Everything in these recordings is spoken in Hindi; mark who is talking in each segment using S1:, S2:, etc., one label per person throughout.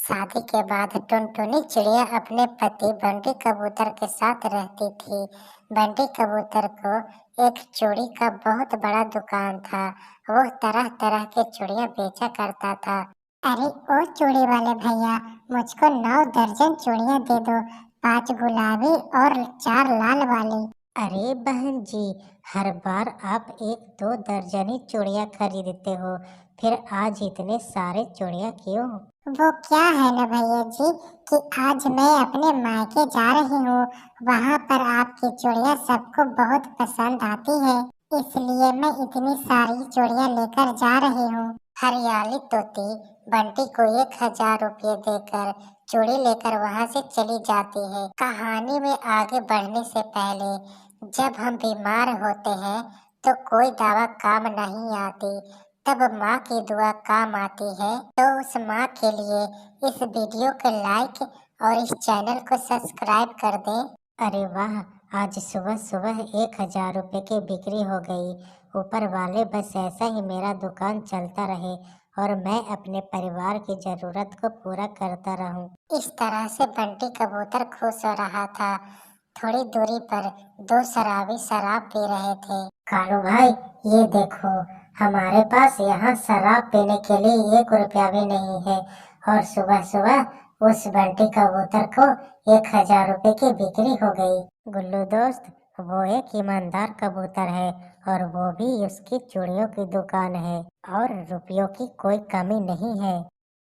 S1: शादी के बाद टुनटुनी चिड़िया अपने पति बंटी कबूतर के साथ रहती थी। बंटी कबूतर को एक चूड़ी का बहुत बड़ा दुकान था। वो तरह तरह के चूड़ियां बेचा करता था। अरे ओ चूड़ी वाले भैया, मुझको 9 दर्जन चूड़ियां दे दो, 5 गुलाबी और 4 लाल वाली।
S2: अरे बहन जी, हर बार आप 1-2 दर्जन ही चूड़ियाँ खरीदते हो, फिर आज इतने सारे चूड़ियाँ क्यों?
S1: वो क्या है ना भैया जी कि आज मैं अपने मायके जा रही हूँ। वहाँ पर आपकी चूड़ियाँ सबको बहुत पसंद आती है, इसलिए मैं इतनी सारी चूड़ियाँ लेकर जा रही हूँ। हरियाली तोती बंटी को 1000 रुपये देकर चूड़ी लेकर वहाँ से चली जाती है। कहानी में आगे बढ़ने से पहले, जब हम बीमार होते हैं तो कोई दवा काम नहीं आती, तब माँ की दुआ काम आती है। तो उस माँ के लिए इस वीडियो को लाइक और इस चैनल को सब्सक्राइब कर दें।
S2: अरे वाह, आज सुबह सुबह 1000 रुपये की बिक्री हो गई। ऊपर वाले बस ऐसा ही मेरा दुकान चलता रहे और मैं अपने परिवार की जरूरत को पूरा करता रहूं।
S1: इस तरह से बंटी कबूतर खुश हो रहा था। थोड़ी दूरी पर 2 शराबी शराब पी रहे थे।
S2: कालू भाई, ये देखो, हमारे पास यहाँ शराब पीने के लिए 1 रुपया भी नहीं है और सुबह सुबह उस बंटी कबूतर को 1000 रुपये की बिक्री हो गई। गुल्लू दोस्त, वो एक ईमानदार कबूतर है और वो भी उसकी चूड़ियों की दुकान है और रुपयों की कोई कमी नहीं है।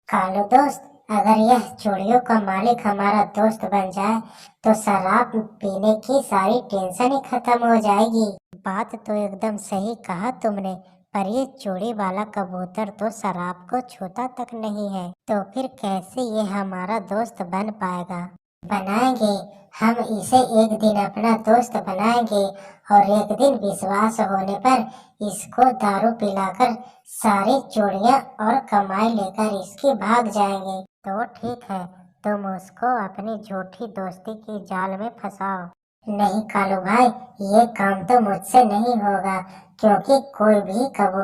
S2: कालू दोस्त, अगर यह चूड़ियों का मालिक हमारा दोस्त बन जाए तो शराब पीने की सारी टेंशन ही खत्म हो जाएगी। बात तो एकदम सही कहा तुमने, पर ये चूड़ी वाला कबूतर तो शराब को छूता तक नहीं है, तो फिर कैसे ये हमारा दोस्त बन पाएगा? बनाएंगे, हम इसे एक दिन अपना दोस्त बनाएंगे और एक दिन विश्वास होने पर इसको दारू पिलाकर सारी चूड़ियां और कमाई लेकर इसकी भाग जाएंगे। तो ठीक है, तुम उसको अपनी झूठी दोस्ती की जाल में फंसाओ। नहीं कालू भाई, ये काम तो मुझसे नहीं होगा, क्योंकि कोई भी कबू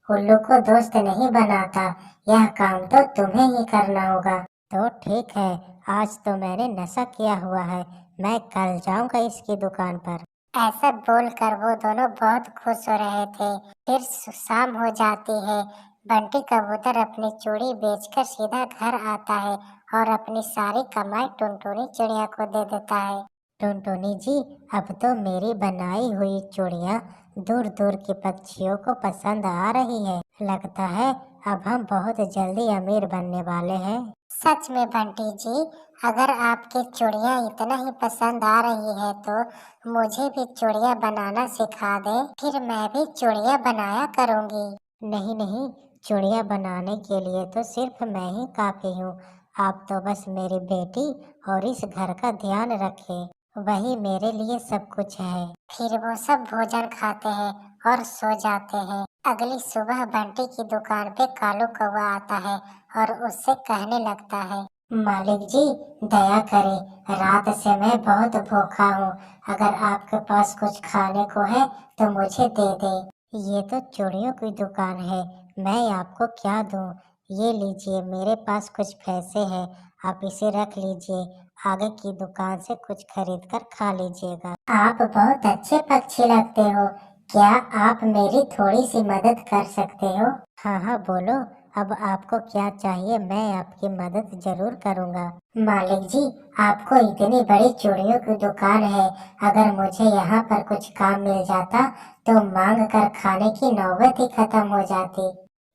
S2: उल्लू को दोस्त नहीं बनाता। यह काम तो तुम्हें ही करना होगा। तो ठीक है, आज तो मैंने नशा किया हुआ है, मैं कल जाऊंगा इसकी दुकान पर।
S1: ऐसा बोलकर वो दोनों बहुत खुश हो रहे थे। फिर शाम हो जाती है। बंटी कबूतर अपनी चूड़ी बेचकर सीधा घर आता है और अपनी सारी कमाई टुनटुनी चिड़िया को दे देता है।
S2: टुनटुनी जी, अब तो मेरी बनाई हुई चूड़ियाँ दूर दूर के पक्षियों को पसंद आ रही है। लगता है अब हम बहुत जल्दी अमीर बनने वाले हैं।
S1: सच में बंटी जी, अगर आपकी चूड़ियाँ इतना ही पसंद आ रही है तो मुझे भी चूड़ियाँ बनाना सिखा दे, फिर मैं भी चूड़ियाँ बनाया करूँगी।
S2: नहीं नहीं, चूड़ियाँ बनाने के लिए तो सिर्फ मैं ही काफी हूँ। आप तो बस मेरी बेटी और इस घर का ध्यान रखें, वही मेरे लिए सब कुछ है।
S1: फिर वो सब भोजन खाते हैं और सो जाते हैं। अगली सुबह बंटी की दुकान पे कालू कौवा आता है और उससे कहने लगता है,
S2: मालिक जी, दया करें, रात से मैं बहुत भूखा हूँ। अगर आपके पास कुछ खाने को है तो मुझे दे दे। ये तो चूड़ियों की दुकान है, मैं आपको क्या दूँ? ये लीजिए, मेरे पास कुछ पैसे हैं, आप इसे रख लीजिए, आगे की दुकान से कुछ खरीद कर खा लीजिएगा।
S1: आप बहुत अच्छे पक्षी लगते हो, क्या आप मेरी थोड़ी सी मदद कर सकते हो?
S2: हाँ हाँ बोलो, अब आपको क्या चाहिए? मैं आपकी मदद जरूर करूँगा।
S1: मालिक जी, आपको इतनी बड़ी चूड़ियों की दुकान है, अगर मुझे यहाँ पर कुछ काम मिल जाता तो मांग कर खाने की नौबत ही खत्म हो जाती।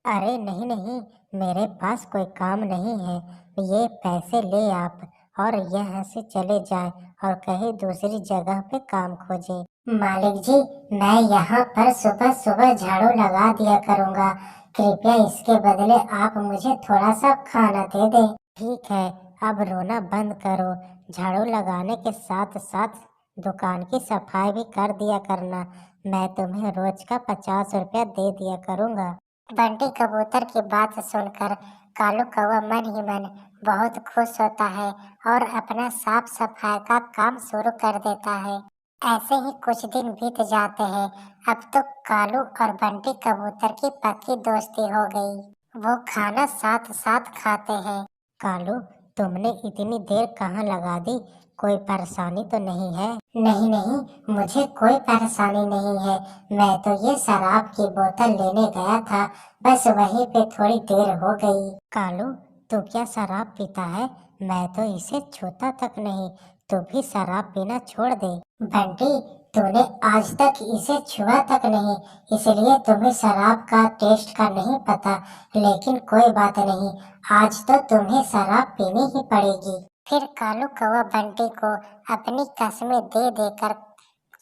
S2: अरे नहीं नहीं, मेरे पास कोई काम नहीं है, ये पैसे ले आप और यहाँ से चले जाएं और कहीं दूसरी जगह पे काम खोजें।
S1: मालिक जी, मैं यहाँ पर सुबह सुबह झाड़ू लगा दिया करूँगा, कृपया इसके बदले आप मुझे थोड़ा सा खाना दे दें।
S2: ठीक है, अब रोना बंद करो, झाड़ू लगाने के साथ साथ दुकान की सफाई भी कर दिया करना। मैं तुम्हें रोज का 50 रुपया दे दिया करूँगा।
S1: बंटी कबूतर की बात सुनकर कालू कौवा मन ही मन बहुत खुश होता है और अपना साफ सफाई का काम शुरू कर देता है। ऐसे ही कुछ दिन बीत जाते हैं। अब तो कालू और बंटी कबूतर की पक्की दोस्ती हो गई। वो खाना साथ साथ खाते हैं,
S2: कालू, तुमने इतनी देर कहाँ लगा दी? कोई परेशानी तो नहीं है? नहीं नहीं, मुझे कोई परेशानी नहीं है। मैं तो ये शराब की बोतल लेने गया था, बस वहीं पे थोड़ी देर हो गई। कालू, तू क्या शराब पीता है? मैं तो इसे छूता तक नहीं। तू भी शराब पीना छोड़ दे। बंटी, तूने आज तक इसे छुआ तक नहीं, इसलिए तुम्हें शराब का टेस्ट का नहीं पता। लेकिन कोई बात नहीं, आज तो तुम्हें शराब पीनी ही पड़ेगी। फिर कालू कौवा बंटी को अपनी कस्में दे देकर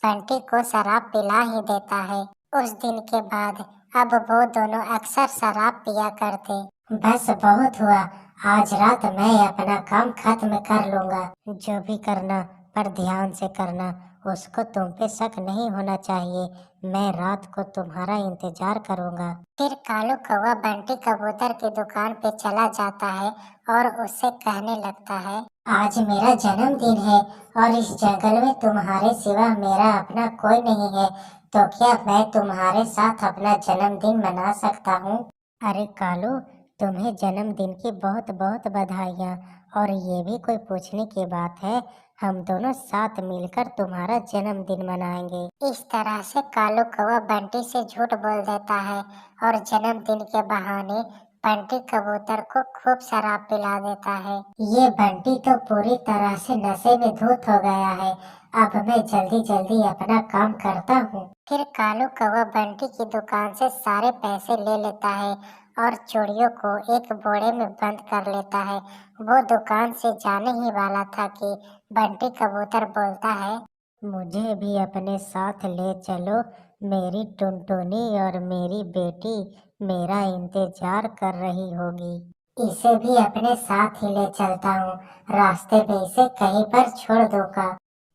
S2: बंटी को शराब पिला ही देता है। उस दिन के बाद अब वो दोनों अक्सर शराब पिया करते। बस बहुत हुआ, आज रात मैं अपना काम खत्म कर लूंगा। जो भी करना, पर ध्यान से करना। उसको तुम पे शक नहीं होना चाहिए। मैं रात को तुम्हारा इंतजार करूंगा। फिर कालू कौवा बंटी कबूतर की दुकान पे चला जाता है और उससे कहने लगता है, आज मेरा जन्मदिन है और इस जंगल में तुम्हारे सिवा मेरा अपना कोई नहीं है, तो क्या मैं तुम्हारे साथ अपना जन्मदिन मना सकता हूँ? अरे कालू, तुम्हें जन्मदिन की बहुत बहुत बधाइयाँ। और ये भी कोई पूछने की बात है? हम दोनों साथ मिलकर तुम्हारा जन्मदिन मनाएंगे। इस तरह से कालू कौवा बंटी से झूठ बोल देता है और जन्मदिन के बहाने बंटी कबूतर को खूब शराब पिला देता है। ये बंटी तो पूरी तरह से नशे में धुत हो गया है। अब मैं जल्दी जल्दी अपना काम करता हूँ। फिर कालू कौवा बंटी की दुकान से सारे पैसे ले लेता है और चूड़ियों को एक बोरे में बंद कर लेता है। वो दुकान से जाने ही वाला था कि बंटी कबूतर बोलता है, मुझे भी अपने साथ ले चलो। मेरी टुनटुनी और मेरी बेटी मेरा इंतजार कर रही होगी। इसे भी अपने साथ ही ले चलता हूँ, रास्ते में इसे कहीं पर छोड़ दूंगा।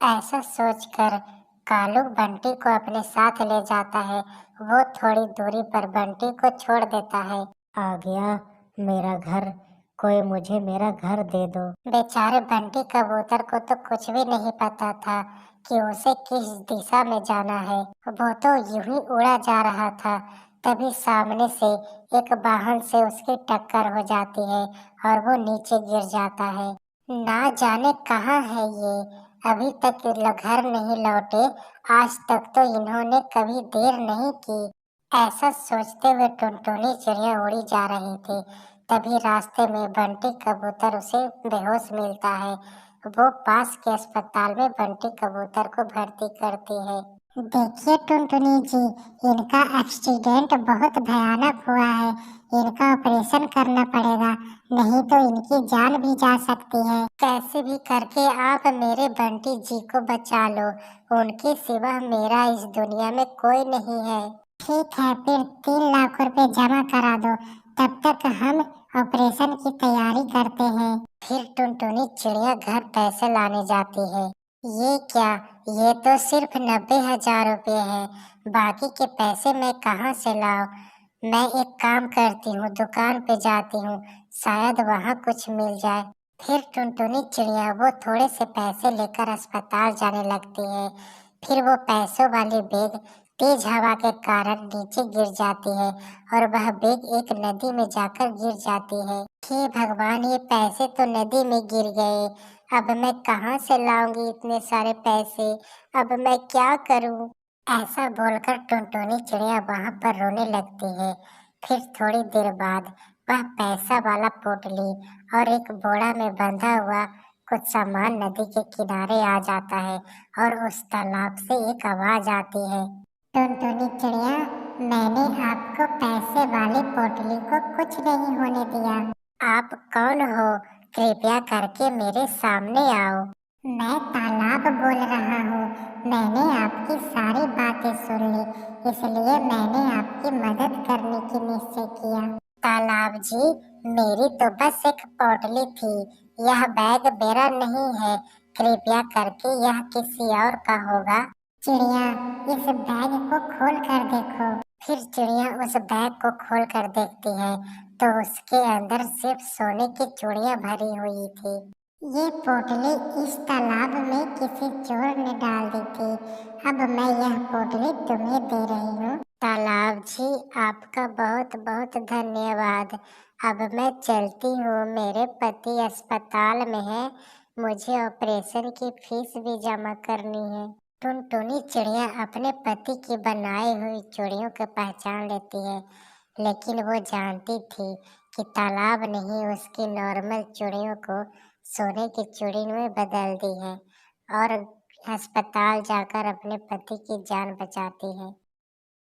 S2: ऐसा सोचकर कालू बंटी को अपने साथ ले जाता है। वो थोड़ी दूरी पर बंटी को छोड़ देता है। आ गया मेरा घर, कोई मुझे मेरा घर दे दो। बेचारे बंटी कबूतर को तो कुछ भी नहीं पता था कि उसे किस दिशा में जाना है। वो तो यूं ही उड़ा जा रहा था, तभी सामने से एक वाहन से उसकी टक्कर हो जाती है और वो नीचे गिर जाता है। ना जाने कहाँ है ये, अभी तक घर नहीं लौटे। आज तक तो इन्होंने कभी देर नहीं की। ऐसा सोचते हुए टुनटुनी चिड़िया उड़ी जा रही थी। तभी रास्ते में बंटी कबूतर उसे बेहोश मिलता है। वो पास के अस्पताल में बंटी कबूतर को भर्ती करती है। देखिए टुनटुनी जी, इनका एक्सीडेंट बहुत भयानक हुआ है। इनका ऑपरेशन करना पड़ेगा, नहीं तो इनकी जान भी जा सकती है। कैसे भी करके आप मेरे बंटी जी को बचा लो। उनके सिवा मेरा इस दुनिया में कोई नहीं है। ठीक है, फिर 3 लाख रुपए जमा करा दो, तब तक हम ऑपरेशन की तैयारी करते हैं। फिर टुनटुनी चिड़िया घर पैसे लाने जाती है। ये क्या, ये तो सिर्फ 90,000 रुपये है। बाकी के पैसे मैं कहाँ से लाऊं? मैं एक काम करती हूँ, दुकान पे जाती हूँ, शायद वहाँ कुछ मिल जाए। फिर टुनटुनी चिड़िया वो थोड़े से पैसे लेकर अस्पताल जाने लगती है। फिर वो पैसों वाली बैग तेज हवा के कारण नीचे गिर जाती है और वह बैग एक नदी में जाकर गिर जाती है। हे भगवान, ये पैसे तो नदी में गिर गए। अब मैं कहाँ से लाऊंगी इतने सारे पैसे? अब मैं क्या करूँ? ऐसा बोलकर टुनटुनी चिड़िया वहां पर रोने लगती है। फिर थोड़ी देर बाद वह पैसा वाला पोटली और एक बोरा में बंधा हुआ कुछ सामान नदी के किनारे आ जाता है और उस तालाब से एक आवाज आती है, टुनटुनी चिड़िया, मैंने आपको पैसे वाली पोटली को कुछ नहीं होने दिया। आप कौन हो? कृपया करके मेरे सामने आओ। मैं तालाब बोल रहा हूँ। मैंने आपकी सारी बातें सुन ली, इसलिए मैंने आपकी मदद करने की निश्चय किया। तालाब जी, मेरी तो बस एक पोटली थी। यह बैग मेरा नहीं है। कृपया करके यह किसी और का होगा। चिड़िया, इस बैग को खोल कर देखो। फिर चिड़िया उस बैग को खोल कर देखती है तो उसके अंदर सिर्फ सोने की चूड़ियां भरी हुई थी। ये पोटली इस तालाब में किसी चोर ने डाल दी थी। अब मैं यह पोटली तुम्हें दे रही हूँ। तालाब जी, आपका बहुत बहुत धन्यवाद। अब मैं चलती हूँ, मेरे पति अस्पताल में है, मुझे ऑपरेशन की फीस भी जमा करनी है। टुनटुनी चिड़िया अपने पति की बनाई हुई चूड़ियों को पहचान लेती है, लेकिन वो जानती थी कि तालाब नहीं उसकी नॉर्मल चूड़ियों को सोने की चूड़ी में बदल दी है और अस्पताल जाकर अपने पति की जान बचाती है।